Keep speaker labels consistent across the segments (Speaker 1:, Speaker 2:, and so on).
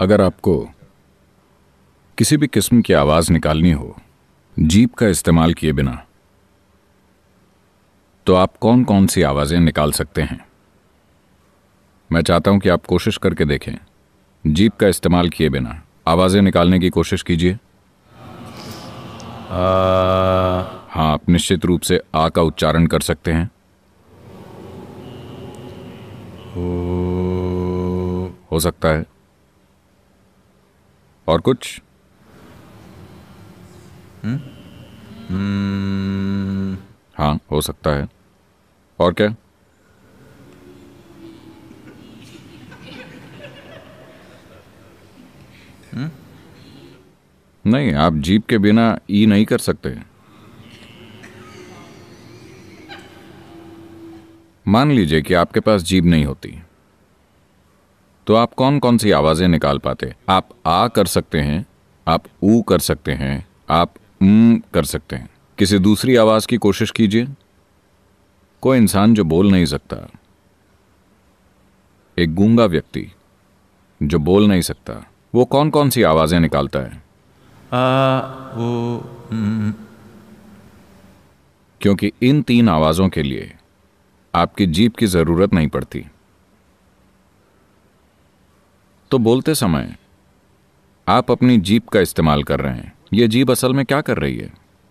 Speaker 1: अगर आपको किसी भी किस्म की आवाज निकालनी हो जीभ का इस्तेमाल किए बिना, तो आप कौन कौन सी आवाजें निकाल सकते हैं? मैं चाहता हूं कि आप कोशिश करके देखें। जीभ का इस्तेमाल किए बिना आवाजें निकालने की कोशिश कीजिए। हाँ, आप निश्चित रूप से आ का उच्चारण कर सकते हैं। हो सकता है। और कुछ? हाँ, हो सकता है। और क्या? नहीं, आप जीभ के बिना ई नहीं कर सकते। मान लीजिए कि आपके पास जीभ नहीं होती, तो आप कौन कौन सी आवाजें निकाल पाते? आप आ कर सकते हैं, आप ऊ कर सकते हैं, आप कर सकते हैं। किसी दूसरी आवाज की कोशिश कीजिए। कोई इंसान जो बोल नहीं सकता, एक गूंगा व्यक्ति जो बोल नहीं सकता, वो कौन कौन सी आवाजें निकालता है? क्योंकि इन 3 आवाजों के लिए आपकी जीभ की जरूरत नहीं पड़ती। तो बोलते समय आप अपनी जीभ का इस्तेमाल कर रहे हैं। यह जीभ असल में क्या कर रही है?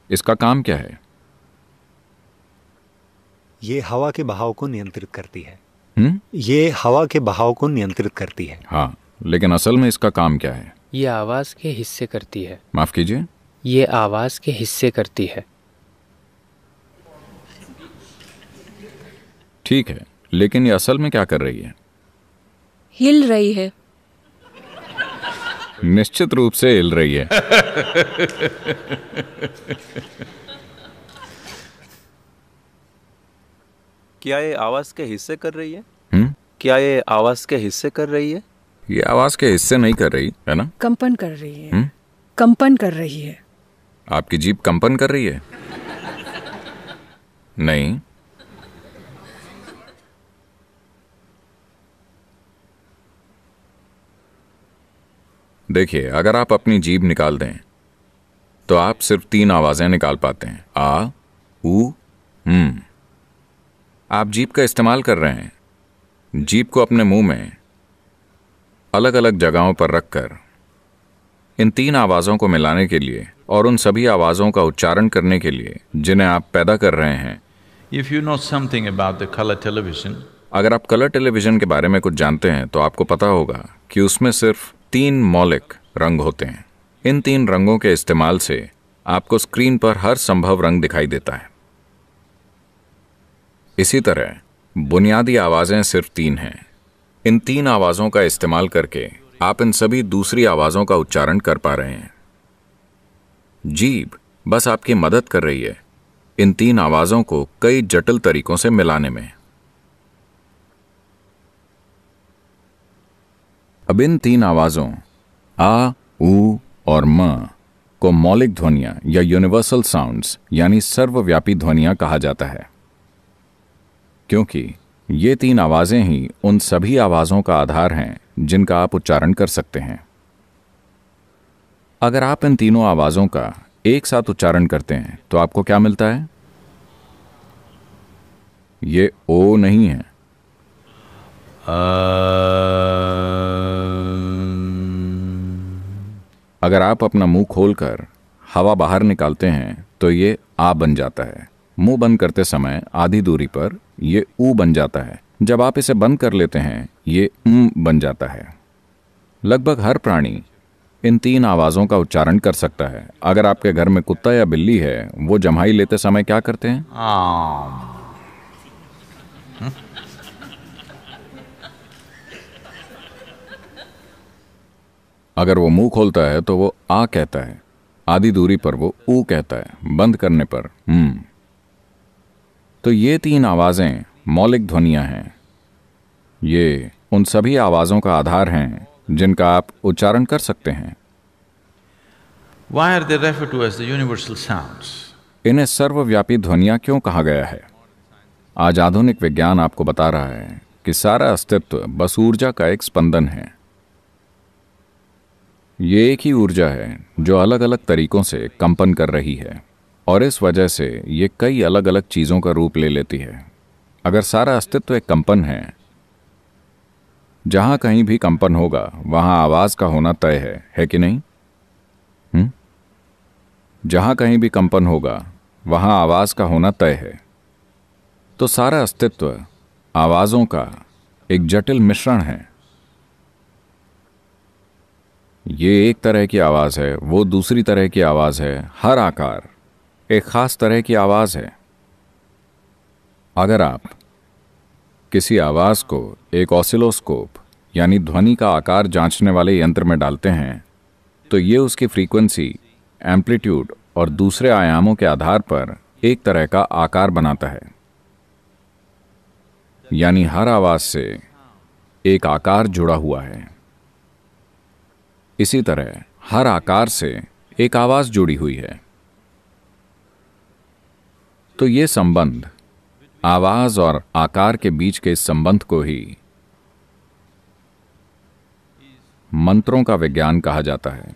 Speaker 1: इसका काम क्या है?
Speaker 2: ये हवा के बहाव को नियंत्रित करती है। ये हवा के बहाव को नियंत्रित करती है।
Speaker 1: हाँ, लेकिन असल में इसका काम क्या है?
Speaker 3: ये आवाज के हिस्से करती है।
Speaker 1: माफ कीजिए?
Speaker 3: ये आवाज के हिस्से करती है।
Speaker 1: ठीक है, लेकिन ये असल में क्या कर रही है?
Speaker 4: हिल रही है।
Speaker 1: निश्चित रूप से हिल रही है।
Speaker 5: क्या ये आवाज के हिस्से कर रही है? क्या ये आवाज के हिस्से कर रही है?
Speaker 1: ये आवाज के हिस्से नहीं कर रही है ना?
Speaker 4: कंपन कर रही है। कंपन कर रही है।
Speaker 1: आपकी जीभ कंपन कर रही है? नहीं। देखिए, अगर आप अपनी जीभ निकाल दें तो आप सिर्फ 3 आवाजें निकाल पाते हैं, आ, ऊ, आप जीभ का इस्तेमाल कर रहे हैं। जीभ को अपने मुंह में अलग अलग जगहों पर रखकर इन 3 आवाजों को मिलाने के लिए और उन सभी आवाजों का उच्चारण करने के लिए जिन्हें आप पैदा कर रहे हैं।
Speaker 6: If you know something about the color television,
Speaker 1: अगर आप कलर टेलीविजन के बारे में कुछ जानते हैं तो आपको पता होगा कि उसमें सिर्फ 3 मौलिक रंग होते हैं। इन 3 रंगों के इस्तेमाल से आपको स्क्रीन पर हर संभव रंग दिखाई देता है। इसी तरह बुनियादी आवाजें सिर्फ 3 हैं। इन 3 आवाजों का इस्तेमाल करके आप इन सभी दूसरी आवाजों का उच्चारण कर पा रहे हैं। जीभ बस आपकी मदद कर रही है इन 3 आवाजों को कई जटिल तरीकों से मिलाने में। अब इन 3 आवाजों आ, ऊ और म को मौलिक ध्वनियां या यूनिवर्सल साउंड्स यानी सर्वव्यापी ध्वनियां कहा जाता है, क्योंकि ये 3 आवाजें ही उन सभी आवाजों का आधार हैं जिनका आप उच्चारण कर सकते हैं। अगर आप इन तीनों आवाजों का एक साथ उच्चारण करते हैं तो आपको क्या मिलता है? ये ओ नहीं है। अगर आप अपना मुंह खोलकर हवा बाहर निकालते हैं तो ये आ बन जाता है। मुंह बंद करते समय आधी दूरी पर ये ऊ बन जाता है। जब आप इसे बंद कर लेते हैं ये बन जाता है। लगभग हर प्राणी इन 3 आवाजों का उच्चारण कर सकता है। अगर आपके घर में कुत्ता या बिल्ली है, वो जम्हाई लेते समय क्या करते हैं? अगर वो मुंह खोलता है तो वो आ कहता है, आधी दूरी पर वो ऊ कहता है, बंद करने पर तो ये 3 आवाजें मौलिक ध्वनियां हैं। ये उन सभी आवाजों का आधार हैं जिनका आप उच्चारण कर सकते हैं।
Speaker 6: why are they referred to as the universal sounds?
Speaker 1: इन्हें सर्वव्यापी ध्वनियां क्यों कहा गया है? आज आधुनिक विज्ञान आपको बता रहा है कि सारा अस्तित्व बस ऊर्जा का एक स्पंदन है। ये एक ही ऊर्जा है जो अलग अलग तरीकों से कंपन कर रही है और इस वजह से ये कई अलग अलग चीज़ों का रूप ले लेती है। अगर सारा अस्तित्व एक कंपन है, जहां कहीं भी कंपन होगा वहां आवाज का होना तय है कि नहीं? जहां कहीं भी कंपन होगा वहां आवाज का होना तय है। तो सारा अस्तित्व आवाजों का एक जटिल मिश्रण है। ये एक तरह की आवाज है, वो दूसरी तरह की आवाज है, हर आकार एक खास तरह की आवाज है। अगर आप किसी आवाज को एक ऑसिलोस्कोप यानी ध्वनि का आकार जांचने वाले यंत्र में डालते हैं तो ये उसकी फ्रीक्वेंसी, एम्पलीट्यूड और दूसरे आयामों के आधार पर एक तरह का आकार बनाता है। यानी हर आवाज से एक आकार जुड़ा हुआ है। इसी तरह हर आकार से एक आवाज जुड़ी हुई है। तो ये संबंध, आवाज और आकार के बीच के इस संबंध को ही मंत्रों का विज्ञान कहा जाता है।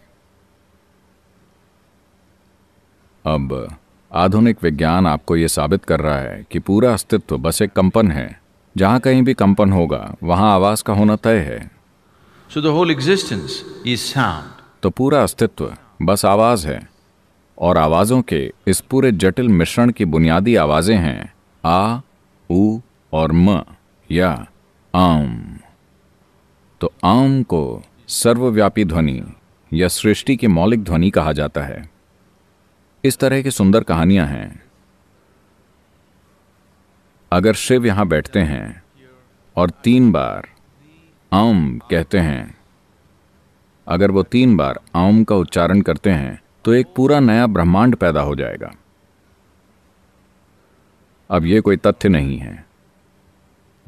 Speaker 1: अब आधुनिक विज्ञान आपको यह साबित कर रहा है कि पूरा अस्तित्व बस एक कंपन है। जहां कहीं भी कंपन होगा वहां आवाज का होना तय है।
Speaker 6: So the whole existence is sound.
Speaker 1: तो पूरा अस्तित्व बस आवाज है और आवाजों के इस पूरे जटिल मिश्रण की बुनियादी आवाजें हैं आ, उ और म या आम। तो आम को सर्वव्यापी ध्वनि या सृष्टि की मौलिक ध्वनि कहा जाता है। इस तरह की सुंदर कहानियां हैं। अगर शिव यहां बैठते हैं और 3 बार आम कहते हैं, अगर वो 3 बार आम का उच्चारण करते हैं तो एक पूरा नया ब्रह्मांड पैदा हो जाएगा। अब ये कोई तथ्य नहीं है,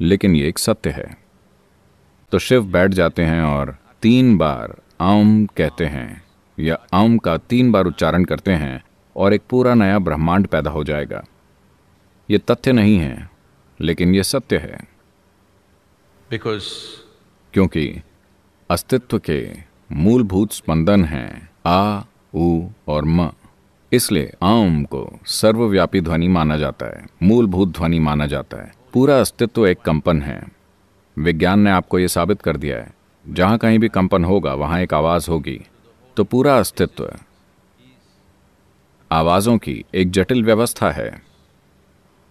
Speaker 1: लेकिन ये एक सत्य है। तो शिव बैठ जाते हैं और 3 बार आम कहते हैं या आम का 3 बार उच्चारण करते हैं और एक पूरा नया ब्रह्मांड पैदा हो जाएगा। ये तथ्य नहीं है, लेकिन ये सत्य है। क्योंकि अस्तित्व के मूलभूत स्पंदन हैं आ, उ और म। इसलिए आम को सर्वव्यापी ध्वनि माना जाता है, मूलभूत ध्वनि माना जाता है। पूरा अस्तित्व एक कंपन है। विज्ञान ने आपको यह साबित कर दिया है, जहां कहीं भी कंपन होगा वहां एक आवाज होगी। तो पूरा अस्तित्व आवाजों की एक जटिल व्यवस्था है।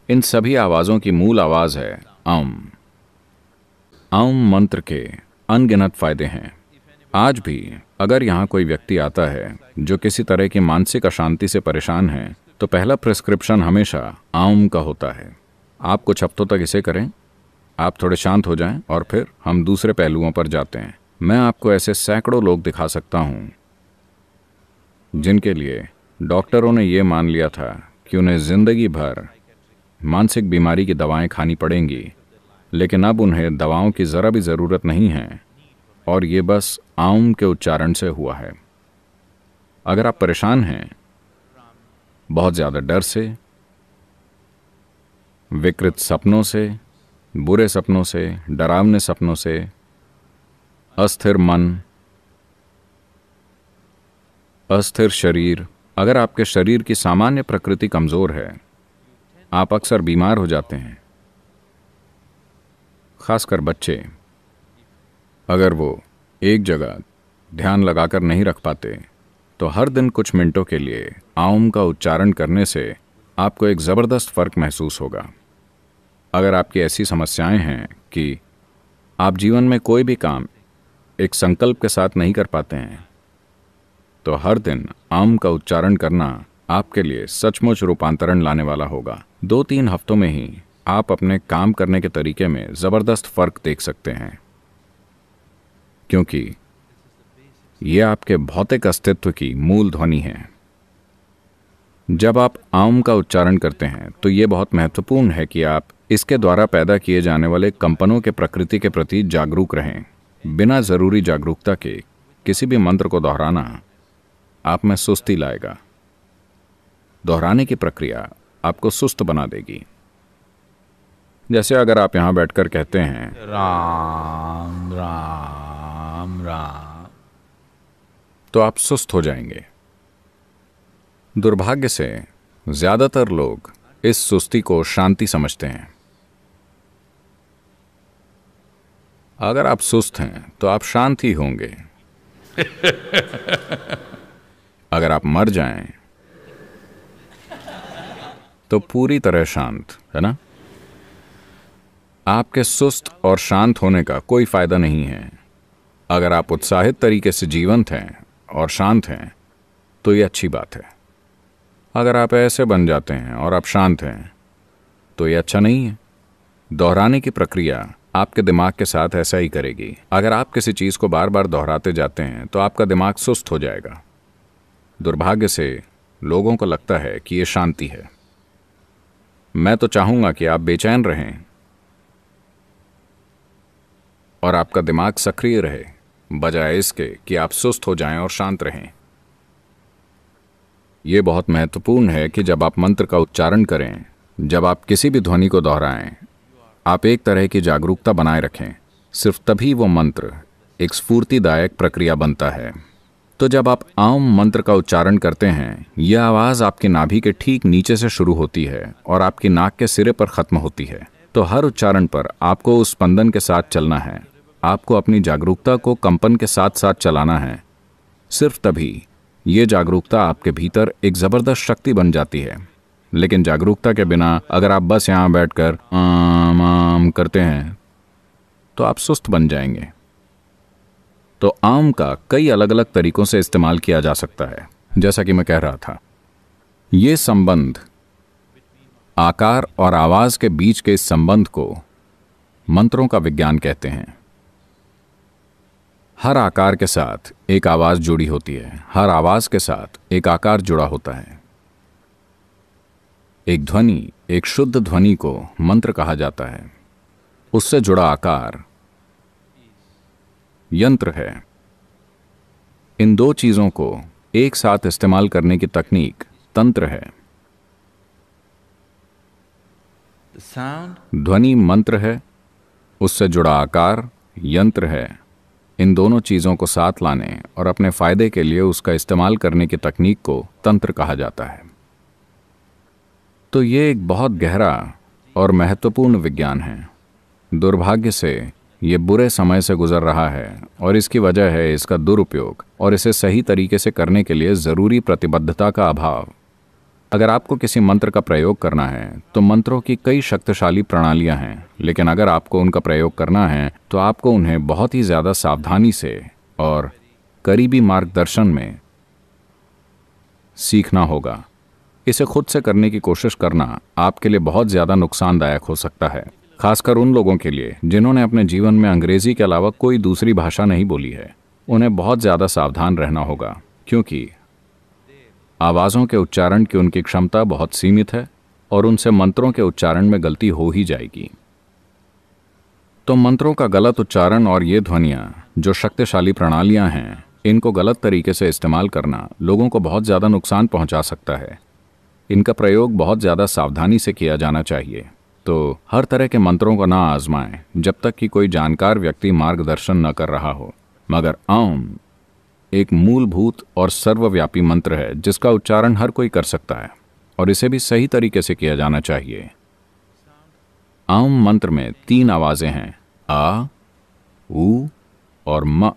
Speaker 1: इन सभी आवाजों की मूल आवाज है आम। आम मंत्र के अनगिनत फायदे हैं। आज भी अगर यहाँ कोई व्यक्ति आता है जो किसी तरह की मानसिक अशांति से परेशान है तो पहला प्रिस्क्रिप्शन हमेशा आम का होता है। आप कुछ हफ्तों तक इसे करें, आप थोड़े शांत हो जाएं और फिर हम दूसरे पहलुओं पर जाते हैं। मैं आपको ऐसे सैकड़ों लोग दिखा सकता हूँ जिनके लिए डॉक्टरों ने ये मान लिया था कि उन्हें जिंदगी भर मानसिक बीमारी की दवाएं खानी पड़ेंगी, लेकिन अब उन्हें दवाओं की ज़रा भी ज़रूरत नहीं है और ये बस आम के उच्चारण से हुआ है। अगर आप परेशान हैं बहुत ज़्यादा डर से, विकृत सपनों से, बुरे सपनों से, डरावने सपनों से, अस्थिर मन, अस्थिर शरीर, अगर आपके शरीर की सामान्य प्रकृति कमज़ोर है, आप अक्सर बीमार हो जाते हैं। खासकर बच्चे, अगर वो एक जगह ध्यान लगाकर नहीं रख पाते तो हर दिन कुछ मिनटों के लिए आम का उच्चारण करने से आपको एक ज़बरदस्त फ़र्क महसूस होगा। अगर आपकी ऐसी समस्याएं हैं कि आप जीवन में कोई भी काम एक संकल्प के साथ नहीं कर पाते हैं, तो हर दिन आम का उच्चारण करना आपके लिए सचमुच रूपांतरण लाने वाला होगा। 2-3 हफ्तों में ही आप अपने काम करने के तरीके में ज़बरदस्त फ़र्क देख सकते हैं, क्योंकि ये आपके भौतिक अस्तित्व की मूल ध्वनि है। जब आप आम का उच्चारण करते हैं तो ये बहुत महत्वपूर्ण है कि आप इसके द्वारा पैदा किए जाने वाले कंपनों के प्रकृति के प्रति जागरूक रहें। बिना ज़रूरी जागरूकता के किसी भी मंत्र को दोहराना आप में सुस्ती लाएगा। दोहराने की प्रक्रिया आपको सुस्त बना देगी। जैसे अगर आप यहां बैठकर कहते हैं
Speaker 6: राम राम राम,
Speaker 1: तो आप सुस्त हो जाएंगे। दुर्भाग्य से ज्यादातर लोग इस सुस्ती को शांति समझते हैं। अगर आप सुस्त हैं तो आप शांत ही होंगे। अगर आप मर जाएं तो पूरी तरह शांत, है ना? आपके सुस्त और शांत होने का कोई फायदा नहीं है। अगर आप उत्साहित तरीके से जीवंत हैं और शांत हैं तो ये अच्छी बात है। अगर आप ऐसे बन जाते हैं और आप शांत हैं तो ये अच्छा नहीं है। दोहराने की प्रक्रिया आपके दिमाग के साथ ऐसा ही करेगी। अगर आप किसी चीज को बार बार दोहराते जाते हैं तो आपका दिमाग सुस्त हो जाएगा। दुर्भाग्य से लोगों को लगता है कि ये शांति है। मैं तो चाहूंगा कि आप बेचैन रहें और आपका दिमाग सक्रिय रहे, बजाय इसके कि आप सुस्त हो जाएं और शांत रहें। यह बहुत महत्वपूर्ण है कि जब आप मंत्र का उच्चारण करें, जब आप किसी भी ध्वनि को दोहराएं, आप एक तरह की जागरूकता बनाए रखें। सिर्फ तभी वो मंत्र एक स्फूर्तिदायक प्रक्रिया बनता है। तो जब आप आम मंत्र का उच्चारण करते हैं, यह आवाज़ आपकी नाभि के ठीक नीचे से शुरू होती है और आपकी नाक के सिरे पर ख़त्म होती है। तो हर उच्चारण पर आपको उस स्पंदन के साथ चलना है। आपको अपनी जागरूकता को कंपन के साथ साथ चलाना है। सिर्फ तभी ये जागरूकता आपके भीतर एक ज़बरदस्त शक्ति बन जाती है। लेकिन जागरूकता के बिना अगर आप बस यहाँ बैठकर आम आम करते हैं तो आप सुस्त बन जाएंगे। तो आम का कई अलग अलग तरीकों से इस्तेमाल किया जा सकता है। जैसा कि मैं कह रहा था, ये संबंध, आकार और आवाज के बीच के इस संबंध को मंत्रों का विज्ञान कहते हैं। हर आकार के साथ एक आवाज जुड़ी होती है, हर आवाज के साथ एक आकार जुड़ा होता है। एक ध्वनि, एक शुद्ध ध्वनि को मंत्र कहा जाता है। उससे जुड़ा आकार यंत्र है। इन दो चीजों को एक साथ इस्तेमाल करने की तकनीक तंत्र है। ध्वनि मंत्र है, उससे जुड़ा आकार यंत्र है। इन दोनों चीजों को साथ लाने और अपने फायदे के लिए उसका इस्तेमाल करने की तकनीक को तंत्र कहा जाता है। तो ये एक बहुत गहरा और महत्वपूर्ण विज्ञान है। दुर्भाग्य से ये बुरे समय से गुजर रहा है और इसकी वजह है इसका दुरुपयोग और इसे सही तरीके से करने के लिए ज़रूरी प्रतिबद्धता का अभाव। अगर आपको किसी मंत्र का प्रयोग करना है तो मंत्रों की कई शक्तिशाली प्रणालियां हैं, लेकिन अगर आपको उनका प्रयोग करना है तो आपको उन्हें बहुत ही ज़्यादा सावधानी से और करीबी मार्गदर्शन में सीखना होगा। इसे खुद से करने की कोशिश करना आपके लिए बहुत ज़्यादा नुकसानदायक हो सकता है, खासकर उन लोगों के लिए जिन्होंने अपने जीवन में अंग्रेजी के अलावा कोई दूसरी भाषा नहीं बोली है। उन्हें बहुत ज़्यादा सावधान रहना होगा, क्योंकि आवाज़ों के उच्चारण की उनकी क्षमता बहुत सीमित है और उनसे मंत्रों के उच्चारण में गलती हो ही जाएगी। तो मंत्रों का गलत उच्चारण और ये ध्वनियाँ जो शक्तिशाली प्रणालियाँ हैं, इनको गलत तरीके से इस्तेमाल करना लोगों को बहुत ज़्यादा नुकसान पहुँचा सकता है। इनका प्रयोग बहुत ज़्यादा सावधानी से किया जाना चाहिए। तो हर तरह के मंत्रों को ना आजमाएं जब तक कि कोई जानकार व्यक्ति मार्गदर्शन न कर रहा हो। मगर आम एक मूलभूत और सर्वव्यापी मंत्र है जिसका उच्चारण हर कोई कर सकता है और इसे भी सही तरीके से किया जाना चाहिए। आम मंत्र में 3 आवाजें हैं, आ, ऊ और म।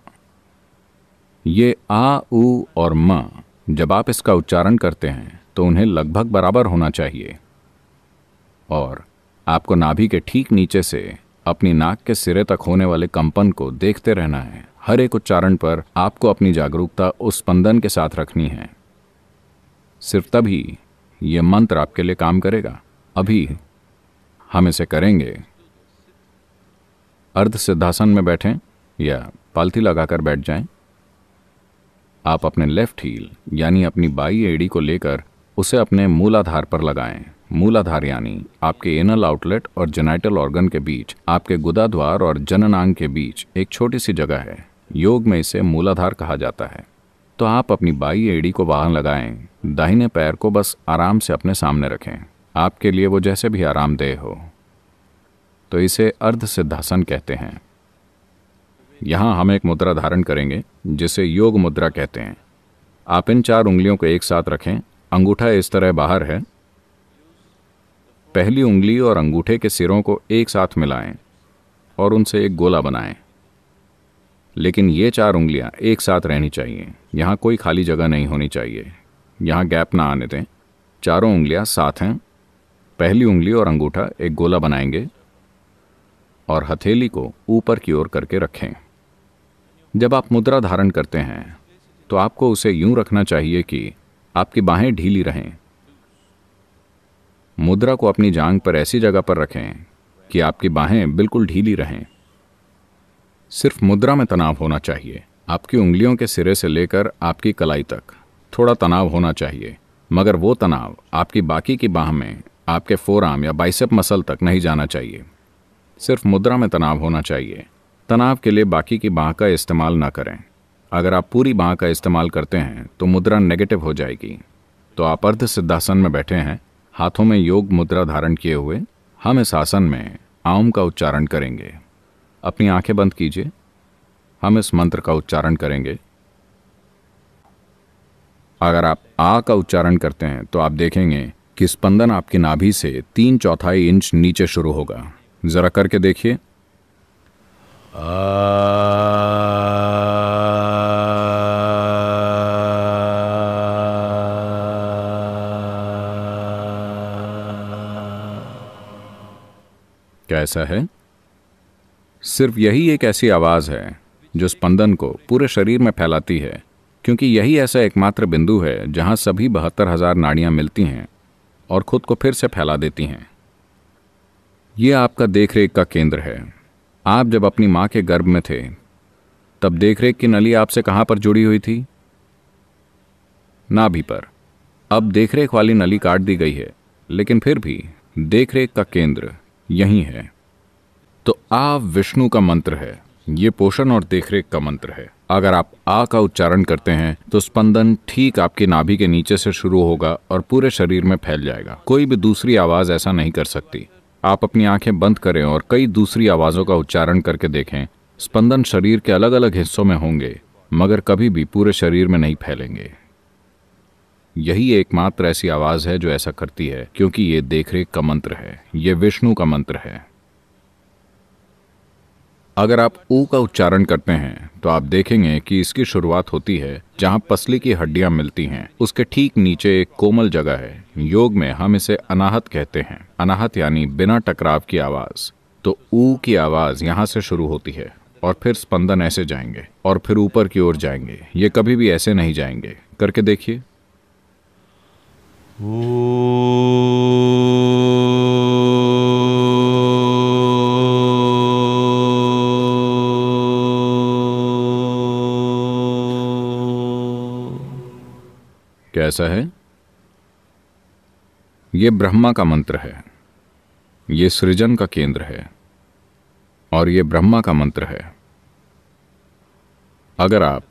Speaker 1: ये आ, ऊ और म जब आप इसका उच्चारण करते हैं तो उन्हें लगभग बराबर होना चाहिए और आपको नाभि के ठीक नीचे से अपनी नाक के सिरे तक होने वाले कंपन को देखते रहना है। हर एक उच्चारण पर आपको अपनी जागरूकता उस स्पंदन के साथ रखनी है। सिर्फ तभी यह मंत्र आपके लिए काम करेगा। अभी हम इसे करेंगे। अर्ध सिद्धासन में बैठें या पालथी लगाकर बैठ जाएं। आप अपने लेफ्ट हील यानी अपनी बाई एड़ी को लेकर उसे अपने मूलाधार पर लगाएं। मूलाधार यानी आपके एनल आउटलेट और जेनाइटल ऑर्गन के बीच, आपके गुदा द्वार और जननांग के बीच एक छोटी सी जगह है। योग में इसे मूलाधार कहा जाता है। तो आप अपनी बाई एड़ी को वहां लगाएं। दाहिने पैर को बस आराम से अपने सामने रखें, आपके लिए वो जैसे भी आरामदेह हो। तो इसे अर्ध सिद्धासन कहते हैं। यहां हम एक मुद्रा धारण करेंगे जिसे योग मुद्रा कहते हैं। आप इन 4 उंगलियों को एक साथ रखें। अंगूठा इस तरह बाहर है। पहली उंगली और अंगूठे के सिरों को एक साथ मिलाएं और उनसे एक गोला बनाएं। लेकिन ये 4 उंगलियां एक साथ रहनी चाहिए। यहाँ कोई खाली जगह नहीं होनी चाहिए, यहाँ गैप ना आने दें। चारों उंगलियां साथ हैं। पहली उंगली और अंगूठा एक गोला बनाएंगे और हथेली को ऊपर की ओर करके रखें। जब आप मुद्रा धारण करते हैं तो आपको उसे यूं रखना चाहिए कि आपकी बाहें ढीली रहें। मुद्रा को अपनी जांघ पर ऐसी जगह पर रखें कि आपकी बाहें बिल्कुल ढीली रहें। सिर्फ मुद्रा में तनाव होना चाहिए। आपकी उंगलियों के सिरे से लेकर आपकी कलाई तक थोड़ा तनाव होना चाहिए, मगर वो तनाव आपकी बाकी की बाह में, आपके फोरआर्म या बाइसेप मसल तक नहीं जाना चाहिए। सिर्फ मुद्रा में तनाव होना चाहिए। तनाव के लिए बाकी की बाह का इस्तेमाल ना करें। अगर आप पूरी बाह का इस्तेमाल करते हैं तो मुद्रा नेगेटिव हो जाएगी। तो आप अर्ध सिद्धासन में बैठे हैं, हाथों में योग मुद्रा धारण किए हुए। हम इस आसन में आम का उच्चारण करेंगे। अपनी आंखें बंद कीजिए। हम इस मंत्र का उच्चारण करेंगे। अगर आप आ का उच्चारण करते हैं तो आप देखेंगे कि स्पंदन आपकी नाभि से 3/4 इंच नीचे शुरू होगा। जरा करके देखिए। कैसा है? सिर्फ यही एक ऐसी आवाज है जो स्पंदन को पूरे शरीर में फैलाती है, क्योंकि यही ऐसा एकमात्र बिंदु है जहां सभी 72,000 नाड़ियां मिलती हैं और खुद को फिर से फैला देती हैं। यह आपका देखरेख का केंद्र है। आप जब अपनी मां के गर्भ में थे तब देखरेख की नली आपसे कहां पर जुड़ी हुई थी? नाभि पर। अब देखरेख वाली नली काट दी गई है, लेकिन फिर भी देखरेख का केंद्र यही है। तो आ विष्णु का मंत्र है। ये पोषण और देखरेख का मंत्र है। अगर आप आ का उच्चारण करते हैं तो स्पंदन ठीक आपकी नाभि के नीचे से शुरू होगा और पूरे शरीर में फैल जाएगा। कोई भी दूसरी आवाज ऐसा नहीं कर सकती। आप अपनी आंखें बंद करें और कई दूसरी आवाजों का उच्चारण करके देखें। स्पंदन शरीर के अलग अलग हिस्सों में होंगे, मगर कभी भी पूरे शरीर में नहीं फैलेंगे। यही एकमात्र ऐसी आवाज है जो ऐसा करती है, क्योंकि ये देखरेख का मंत्र है। ये विष्णु का मंत्र है। अगर आप ऊ का उच्चारण करते हैं तो आप देखेंगे कि इसकी शुरुआत होती है जहां पसली की हड्डियां मिलती हैं। उसके ठीक नीचे एक कोमल जगह है। योग में हम इसे अनाहत कहते हैं। अनाहत यानी बिना टकराव की आवाज। तो ऊ की आवाज यहां से शुरू होती है और फिर स्पंदन ऐसे जाएंगे और फिर ऊपर की ओर जाएंगे। ये कभी भी ऐसे नहीं जाएंगे। करके देखिए। कैसा है? ये ब्रह्मा का मंत्र है। ये सृजन का केंद्र है और ये ब्रह्मा का मंत्र है। अगर आप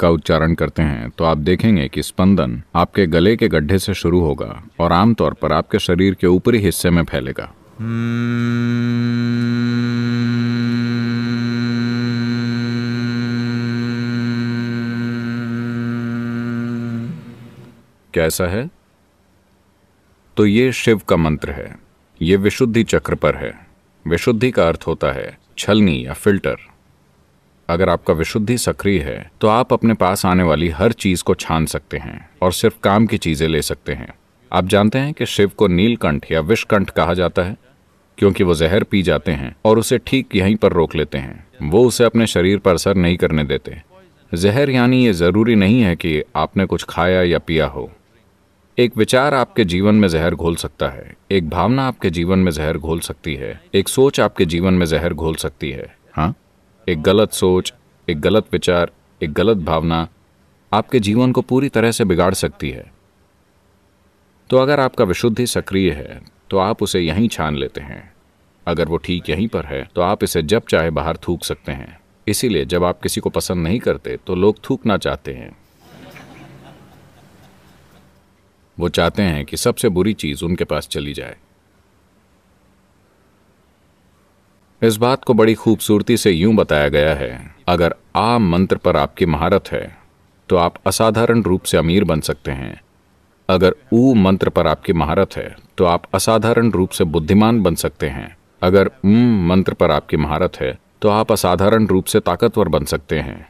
Speaker 1: का उच्चारण करते हैं तो आप देखेंगे कि स्पंदन आपके गले के गड्ढे से शुरू होगा और आमतौर पर आपके शरीर के ऊपरी हिस्से में फैलेगा। कैसा है? तो ये शिव का मंत्र है। ये विशुद्धि चक्र पर है। विशुद्धि का अर्थ होता है छलनी या फिल्टर। अगर आपका विशुद्धि सक्रिय है तो आप अपने पास आने वाली हर चीज को छान सकते हैं और सिर्फ काम की चीजें ले सकते हैं। आप जानते हैं कि शिव को नीलकंठ या विषकंठ कहा जाता है, क्योंकि वो जहर पी जाते हैं और उसे ठीक यहीं पर रोक लेते हैं। वो उसे अपने शरीर पर असर नहीं करने देते। जहर यानी ये जरूरी नहीं है कि आपने कुछ खाया या पिया हो। एक विचार आपके जीवन में जहर घोल सकता है। एक भावना आपके जीवन में जहर घोल सकती है। एक सोच आपके जीवन में जहर घोल सकती है। हाँ, एक गलत सोच, एक गलत विचार, एक गलत भावना आपके जीवन को पूरी तरह से बिगाड़ सकती है। तो अगर आपका विशुद्धि सक्रिय है तो आप उसे यहीं छान लेते हैं। अगर वो ठीक यहीं पर है तो आप इसे जब चाहे बाहर थूक सकते हैं। इसीलिए जब आप किसी को पसंद नहीं करते तो लोग थूकना चाहते हैं। वो चाहते हैं कि सबसे बुरी चीज उनके पास चली जाए। इस बात को बड़ी खूबसूरती से यूं बताया गया है, अगर आ मंत्र पर आपकी महारत है तो आप असाधारण रूप से अमीर बन सकते हैं। अगर ऊ मंत्र पर आपकी महारत है तो आप असाधारण रूप से बुद्धिमान बन सकते हैं। अगर मंत्र पर आपकी महारत है तो आप असाधारण रूप से ताकतवर बन सकते हैं।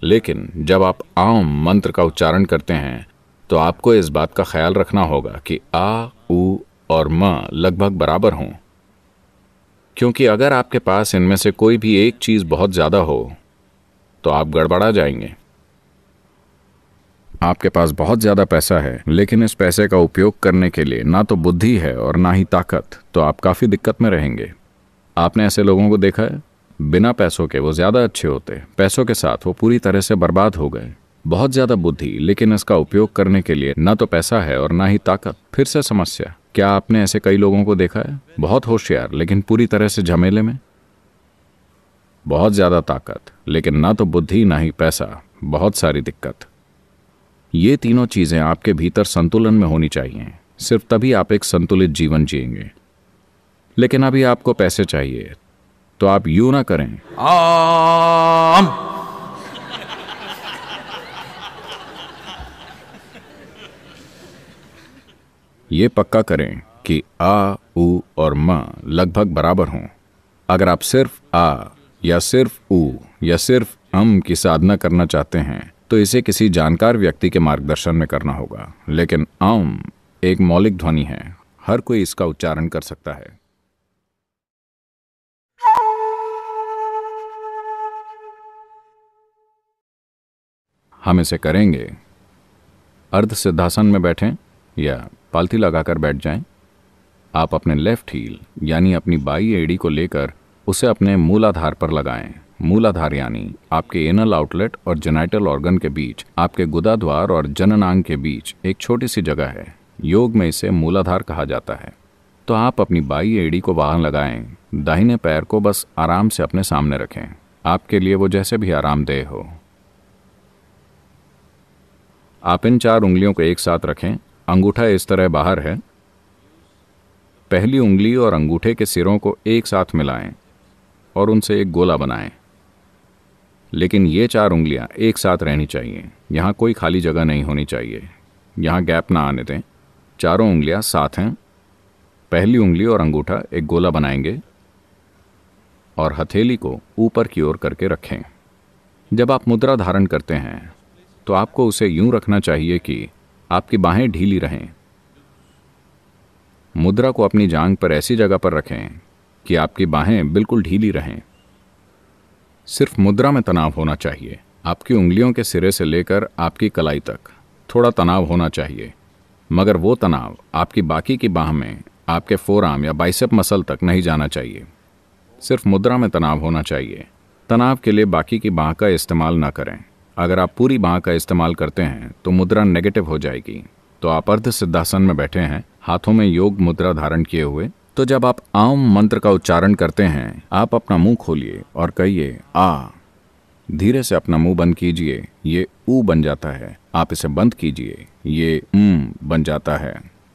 Speaker 1: लेकिन जब आप आम मंत्र का उच्चारण करते हैं तो आपको इस बात का ख्याल रखना होगा कि आ, ऊ और म लगभग बराबर हों, क्योंकि अगर आपके पास इनमें से कोई भी एक चीज बहुत ज्यादा हो तो आप गड़बड़ा जाएंगे। आपके पास बहुत ज्यादा पैसा है लेकिन इस पैसे का उपयोग करने के लिए ना तो बुद्धि है और ना ही ताकत, तो आप काफी दिक्कत में रहेंगे। आपने ऐसे लोगों को देखा है, बिना पैसों के वो ज्यादा अच्छे होते, पैसों के साथ वो पूरी तरह से बर्बाद हो गए। बहुत ज्यादा बुद्धि लेकिन इसका उपयोग करने के लिए ना तो पैसा है और ना ही ताकत। फिर से समस्या, क्या आपने ऐसे कई लोगों को देखा है, बहुत होशियार लेकिन पूरी तरह से झमेले में। बहुत ज्यादा ताकत लेकिन ना तो बुद्धि ना ही पैसा, बहुत सारी दिक्कत। ये तीनों चीजें आपके भीतर संतुलन में होनी चाहिए, सिर्फ तभी आप एक संतुलित जीवन जिएंगे। लेकिन अभी आपको पैसे चाहिए तो आप यूं ना करें
Speaker 6: Om.
Speaker 1: ये पक्का करें कि आ, ऊ और म लगभग बराबर हों। अगर आप सिर्फ आ या सिर्फ ऊ या सिर्फ की साधना करना चाहते हैं तो इसे किसी जानकार व्यक्ति के मार्गदर्शन में करना होगा। लेकिन एक मौलिक ध्वनि है, हर कोई इसका उच्चारण कर सकता है। हम इसे करेंगे। अर्ध सिद्धासन में बैठें या पालथी लगाकर बैठ जाएं। आप अपने लेफ्ट हील यानी अपनी बाई एड़ी को लेकर उसे अपने मूलाधार पर लगाएं। मूलाधार यानी आपके एनल आउटलेट और जेनाइटल ऑर्गन के बीच, आपके गुदाद्वार और जननांग के बीच एक छोटी सी जगह है। योग में इसे मूलाधार कहा जाता है। तो आप अपनी बाई एड़ी को वहां लगाएं। दाहिने पैर को बस आराम से अपने सामने रखें, आपके लिए वो जैसे भी आरामदेह हो। आप इन 4 उंगलियों को एक साथ रखें। अंगूठा इस तरह बाहर है। पहली उंगली और अंगूठे के सिरों को एक साथ मिलाएं और उनसे एक गोला बनाएं। लेकिन ये 4 उंगलियां एक साथ रहनी चाहिए, यहां कोई खाली जगह नहीं होनी चाहिए, यहां गैप ना आने दें। चारों उंगलियां साथ हैं। पहली उंगली और अंगूठा एक गोला बनाएंगे और हथेली को ऊपर की ओर करके रखें। जब आप मुद्रा धारण करते हैं तो आपको उसे यूं रखना चाहिए कि आपकी बाहें ढीली रहें। मुद्रा को अपनी जांघ पर ऐसी जगह पर रखें कि आपकी बाहें बिल्कुल ढीली रहें। सिर्फ मुद्रा में तनाव होना चाहिए। आपकी उंगलियों के सिरे से लेकर आपकी कलाई तक थोड़ा तनाव होना चाहिए, मगर वो तनाव आपकी बाकी की बाह में, आपके फोरआर्म या बाइसेप मसल तक नहीं जाना चाहिए। सिर्फ मुद्रा में तनाव होना चाहिए। तनाव के लिए बाकी की बाह का इस्तेमाल ना करें। अगर आप पूरी बाह का इस्तेमाल करते हैं तो मुद्रा नेगेटिव हो जाएगी। तो आप अर्ध सिद्धासन में बैठे हैं, हाथों में योग मुद्रा धारण किए हुए। तो जब आप आम मंत्र का उच्चारण करते हैं, आप अपना मुंह खोलिए और कहिए आ। धीरे से अपना मुंह बंद कीजिए, ये ऊ बन जाता है। आप इसे बंद कीजिए, ये बन जाता है।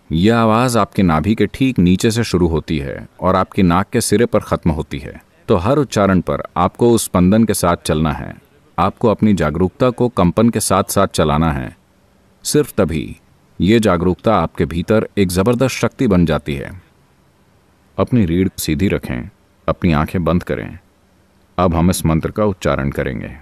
Speaker 1: यह आवाज आपके नाभि के ठीक नीचे से शुरू होती है और आपकी नाक के सिरे पर खत्म होती है। तो हर उच्चारण पर आपको उस स्पंदन के साथ चलना है। आपको अपनी जागरूकता को कंपन के साथ साथ चलाना है। सिर्फ तभी ये जागरूकता आपके भीतर एक जबरदस्त शक्ति बन जाती है। अपनी रीढ़ सीधी रखें, अपनी आंखें बंद करें। अब हम इस मंत्र का उच्चारण करेंगे।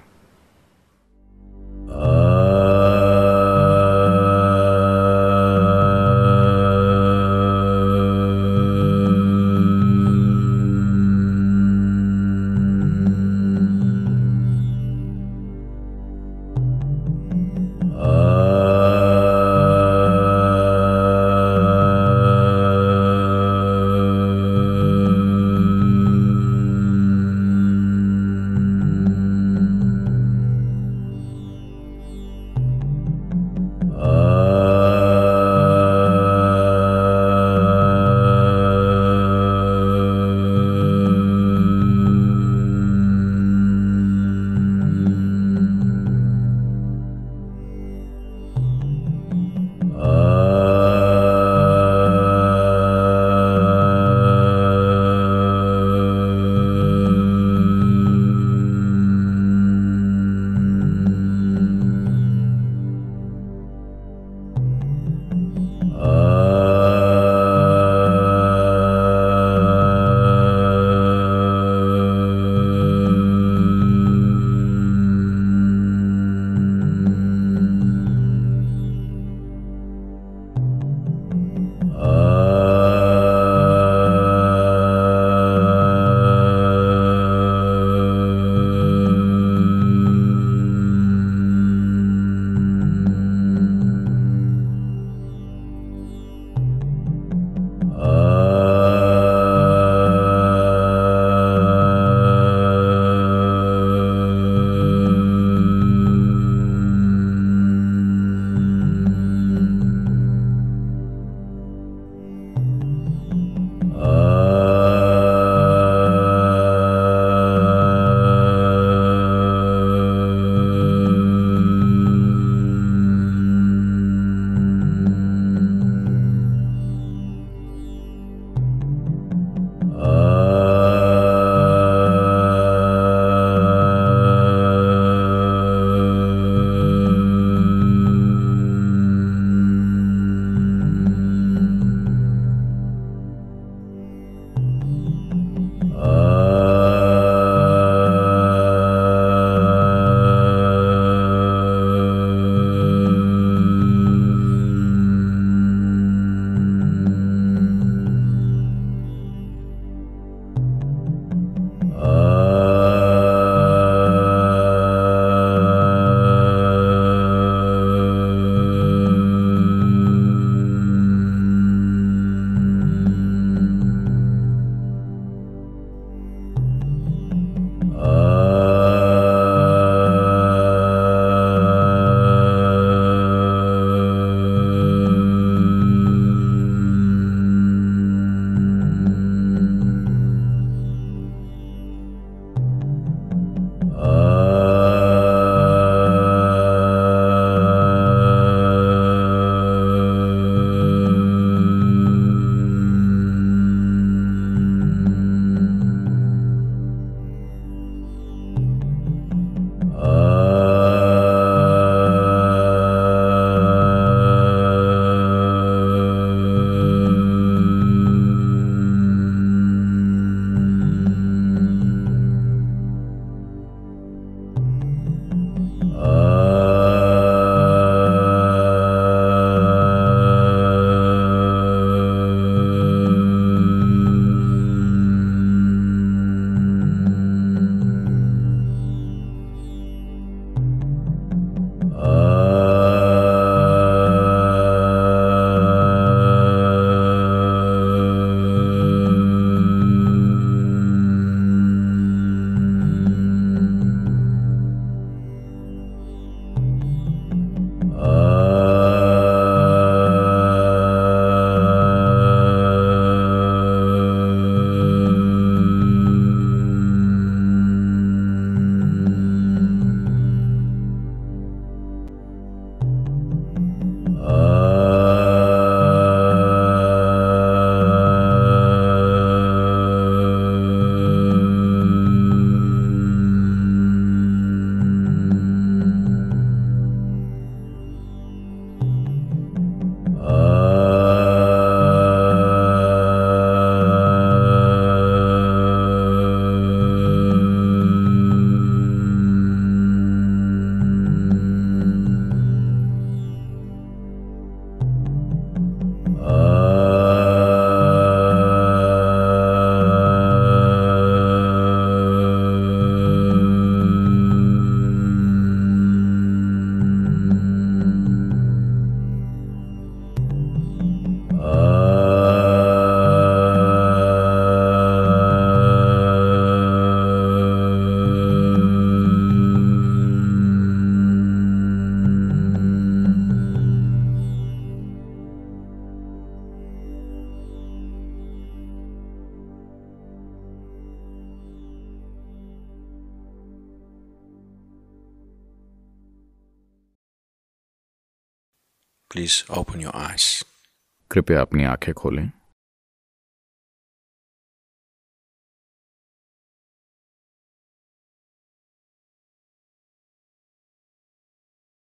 Speaker 7: Please open your eyes.
Speaker 1: कृपया अपनी आंखें खोलें।